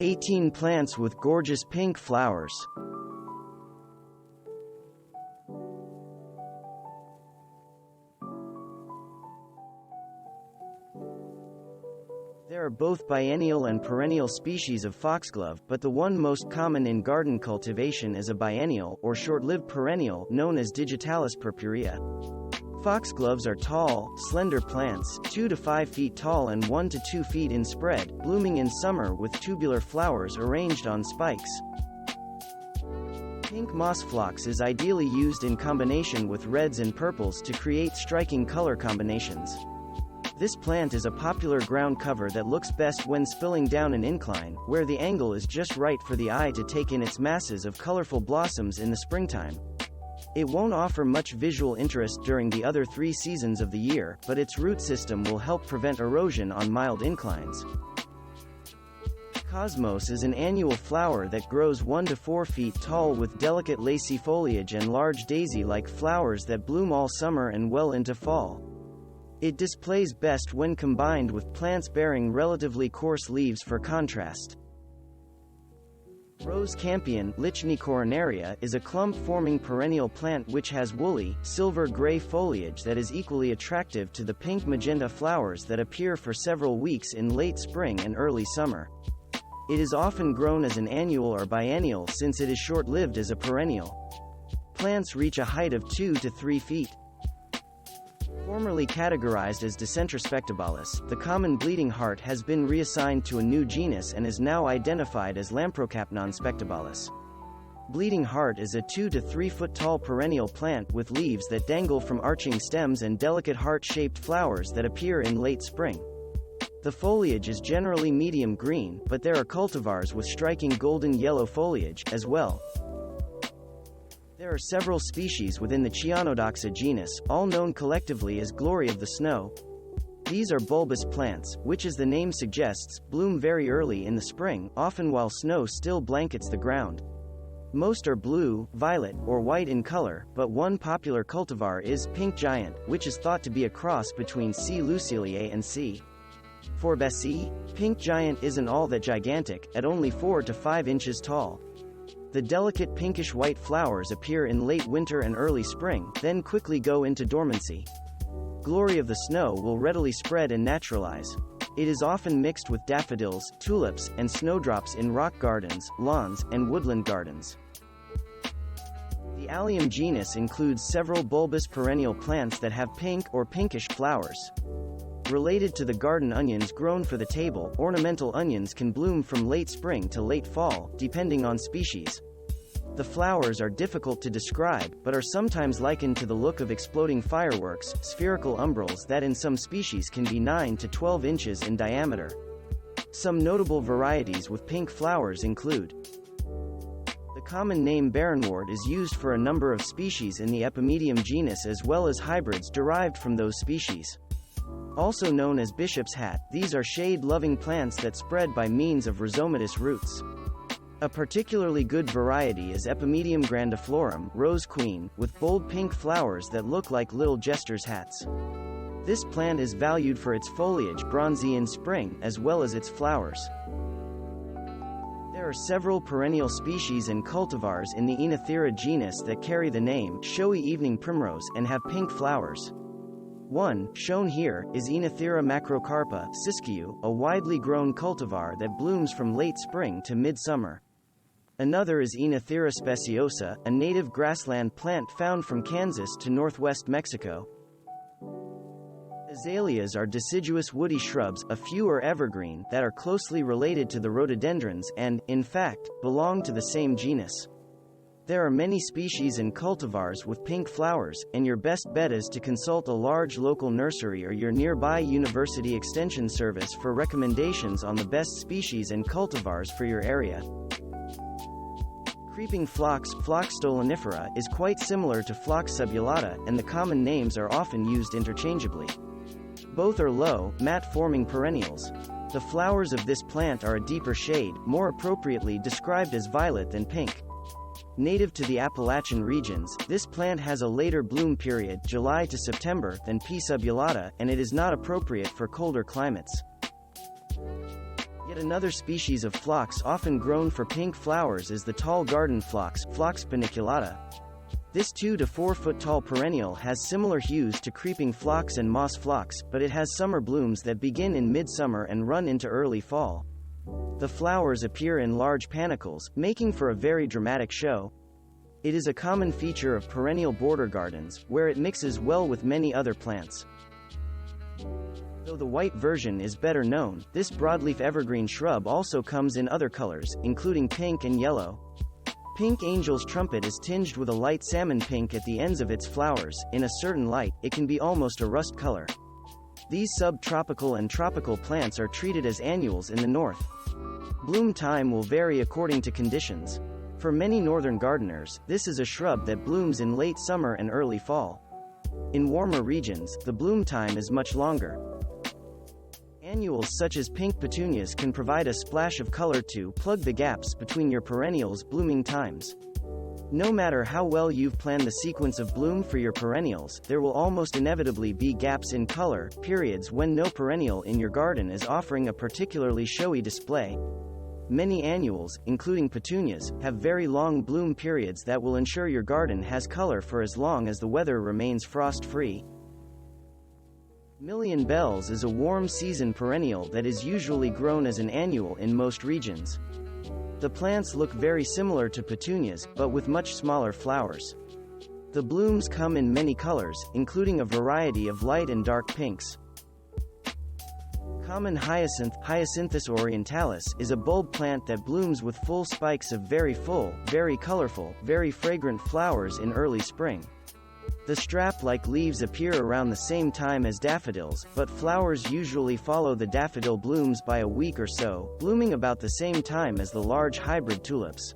18 plants with gorgeous pink flowers. There are both biennial and perennial species of foxglove, but the one most common in garden cultivation is a biennial, or short-lived perennial, known as Digitalis purpurea. Foxgloves are tall, slender plants, 2 to 5 feet tall and 1 to 2 feet in spread, blooming in summer with tubular flowers arranged on spikes. Pink moss phlox is ideally used in combination with reds and purples to create striking color combinations. This plant is a popular ground cover that looks best when spilling down an incline, where the angle is just right for the eye to take in its masses of colorful blossoms in the springtime. It won't offer much visual interest during the other 3 seasons of the year, but its root system will help prevent erosion on mild inclines. Cosmos is an annual flower that grows 1 to 4 feet tall with delicate lacy foliage and large daisy-like flowers that bloom all summer and well into fall. It displays best when combined with plants bearing relatively coarse leaves for contrast. Rose Campion, Lychnis coronaria, is a clump-forming perennial plant which has woolly, silver-gray foliage that is equally attractive to the pink-magenta flowers that appear for several weeks in late spring and early summer. It is often grown as an annual or biennial since it is short-lived as a perennial. Plants reach a height of 2 to 3 feet. Formerly categorized as spectabilis, the common bleeding heart has been reassigned to a new genus and is now identified as Lamprocapnos spectabilis. Bleeding heart is a 2 to 3 foot tall perennial plant with leaves that dangle from arching stems and delicate heart-shaped flowers that appear in late spring. The foliage is generally medium green, but there are cultivars with striking golden yellow foliage, as well. There are several species within the Chionodoxa genus, all known collectively as Glory of the Snow. These are bulbous plants, which as the name suggests, bloom very early in the spring, often while snow still blankets the ground. Most are blue, violet, or white in color, but one popular cultivar is Pink Giant, which is thought to be a cross between C. luciliae and C. forbesii. Pink Giant isn't all that gigantic, at only 4 to 5 inches tall. The delicate pinkish-white flowers appear in late winter and early spring, then quickly go into dormancy. Glory of the Snow will readily spread and naturalize. It is often mixed with daffodils, tulips, and snowdrops in rock gardens, lawns, and woodland gardens. The Allium genus includes several bulbous perennial plants that have pink or pinkish flowers. Related to the garden onions grown for the table, ornamental onions can bloom from late spring to late fall, depending on species. The flowers are difficult to describe, but are sometimes likened to the look of exploding fireworks, spherical umbels that in some species can be 9 to 12 inches in diameter. Some notable varieties with pink flowers include: the common name Barrenwort is used for a number of species in the Epimedium genus as well as hybrids derived from those species. Also known as bishop's hat, these are shade-loving plants that spread by means of rhizomatous roots. A particularly good variety is Epimedium grandiflorum, Rose Queen, with bold pink flowers that look like little jester's hats. This plant is valued for its foliage, bronzy in spring, as well as its flowers. There are several perennial species and cultivars in the Oenothera genus that carry the name Showy evening primrose and have pink flowers. One, shown here, is Oenothera macrocarpa, Siskiyou, a widely grown cultivar that blooms from late spring to midsummer. Another is Oenothera speciosa, a native grassland plant found from Kansas to northwest Mexico. Azaleas are deciduous woody shrubs, a few are evergreen, that are closely related to the rhododendrons and, in fact, belong to the same genus. There are many species and cultivars with pink flowers, and your best bet is to consult a large local nursery or your nearby university extension service for recommendations on the best species and cultivars for your area. Creeping phlox, Phlox stolonifera, is quite similar to Phlox subulata, and the common names are often used interchangeably. Both are low, matte-forming perennials. The flowers of this plant are a deeper shade, more appropriately described as violet than pink. Native to the Appalachian regions, this plant has a later bloom period, July to September, than P. subulata, and it is not appropriate for colder climates. Yet Yet another species of phlox often grown for pink flowers is the tall garden phlox, Phlox paniculata. This 2 to 4 foot tall perennial has similar hues to creeping phlox and moss phlox, but it has summer blooms that begin in midsummer and run into early fall. The flowers appear in large panicles, making for a very dramatic show. It is a common feature of perennial border gardens, where it mixes well with many other plants. Though the white version is better known, this broadleaf evergreen shrub also comes in other colors, including pink and yellow. Pink angel's trumpet is tinged with a light salmon pink at the ends of its flowers. In a certain light, it can be almost a rust color. These subtropical and tropical plants are treated as annuals in the north. Bloom time will vary according to conditions. For many northern gardeners, this is a shrub that blooms in late summer and early fall. In warmer regions, the bloom time is much longer. Annuals such as pink petunias can provide a splash of color to plug the gaps between your perennials' blooming times. No matter how well you've planned the sequence of bloom for your perennials, there will almost inevitably be gaps in color, periods when no perennial in your garden is offering a particularly showy display. Many annuals, including petunias, have very long bloom periods that will ensure your garden has color for as long as the weather remains frost-free. Million bells is a warm season perennial that is usually grown as an annual in most regions. The plants look very similar to petunias, but with much smaller flowers. The blooms come in many colors, including a variety of light and dark pinks. Common hyacinth, Hyacinthus orientalis, is a bulb plant that blooms with full spikes of very full, very colorful, very fragrant flowers in early spring. The strap-like leaves appear around the same time as daffodils, but flowers usually follow the daffodil blooms by a week or so, blooming about the same time as the large hybrid tulips.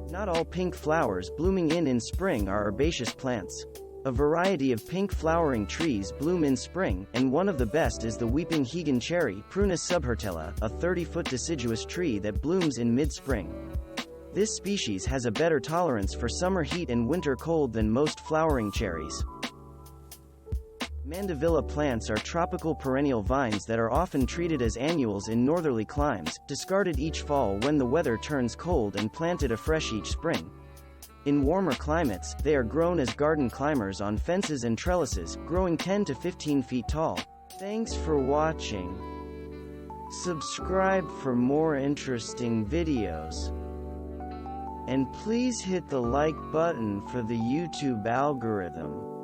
Not all pink flowers blooming in spring are herbaceous plants. A variety of pink flowering trees bloom in spring, and one of the best is the weeping Higan cherry, Prunus subhirtella, a 30-foot deciduous tree that blooms in mid-spring. This species has a better tolerance for summer heat and winter cold than most flowering cherries. Mandevilla plants are tropical perennial vines that are often treated as annuals in northerly climes, discarded each fall when the weather turns cold and planted afresh each spring. In warmer climates, they are grown as garden climbers on fences and trellises, growing 10 to 15 feet tall. Thanks for watching. Subscribe for more interesting videos. And please hit the like button for the YouTube algorithm.